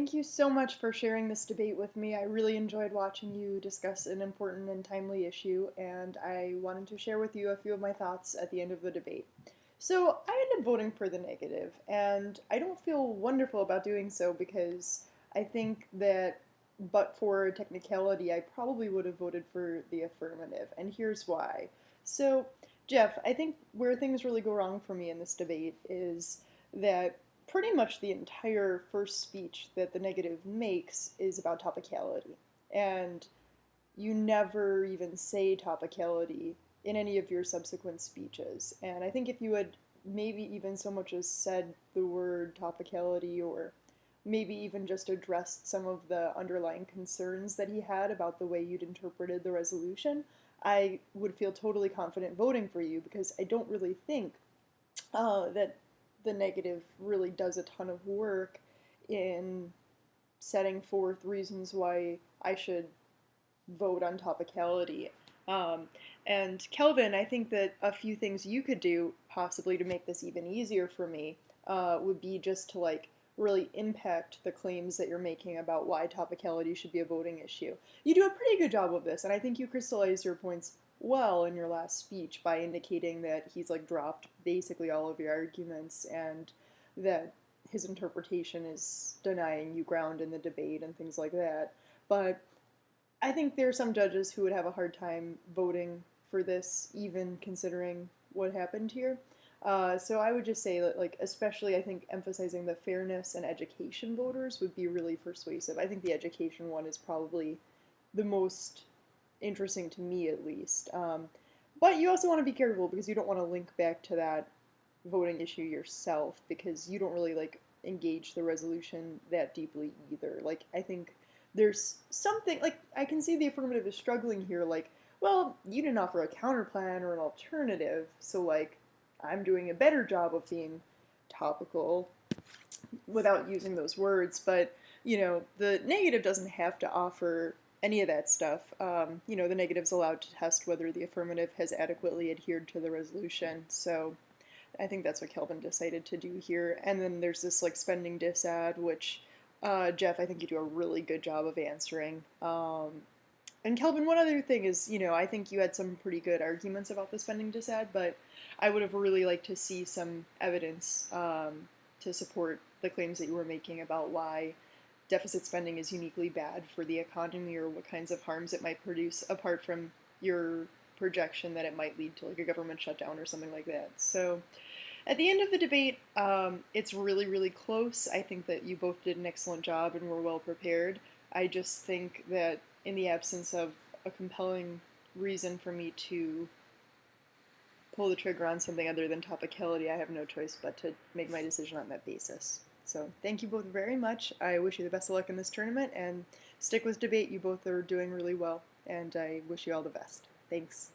thank you so much for sharing this debate with me. I really enjoyed watching you discuss an important and timely issue, and I wanted to share with you a few of my thoughts at the end of the debate. So, I ended up voting for the negative, and I don't feel wonderful about doing so because I think that, but for technicality, I probably would have voted for the affirmative, and here's why. So, Jeff, I think where things really go wrong for me in this debate is that pretty much the entire first speech that the negative makes is about topicality. And you never even say topicality in any of your subsequent speeches. And I think if you had maybe even so much as said the word topicality or maybe even just addressed some of the underlying concerns that he had about the way you'd interpreted the resolution, I would feel totally confident voting for you because I don't really think that the negative really does a ton of work in setting forth reasons why I should vote on topicality. Um, and Kelvin, I think that a few things you could do possibly to make this even easier for me would be just to like really impact the claims that you're making about why topicality should be a voting issue. You do a pretty good job of this, and I think you crystallize your points well in your last speech by indicating that he's like dropped basically all of your arguments and that his interpretation is denying you ground in the debate and things like that. But I think there are some judges who would have a hard time voting for this, even considering what happened here. So I would just say that, like, especially I think emphasizing the fairness and education voters would be really persuasive. I think the education one is probably the most interesting to me, at least. But you also want to be careful because you don't want to link back to that voting issue yourself because you don't really like engage the resolution that deeply either. Like I think there's something like I can see the affirmative is struggling here like, well, you didn't offer a counter plan or an alternative, so like I'm doing a better job of being topical without using those words, but the negative doesn't have to offer any of that stuff. The negative's allowed to test whether the affirmative has adequately adhered to the resolution. So I think that's what Kelvin decided to do here. And then there's this like spending disad, which Jeff, I think you do a really good job of answering. And Kelvin, one other thing is, I think you had some pretty good arguments about the spending disad, but I would have really liked to see some evidence to support the claims that you were making about why deficit spending is uniquely bad for the economy or what kinds of harms it might produce, apart from your projection that it might lead to like a government shutdown or something like that. So at the end of the debate, it's really, really close. I think that you both did an excellent job and were well prepared. I just think that in the absence of a compelling reason for me to pull the trigger on something other than topicality, I have no choice but to make my decision on that basis. So thank you both very much. I wish you the best of luck in this tournament and stick with debate. You both are doing really well, and I wish you all the best. Thanks.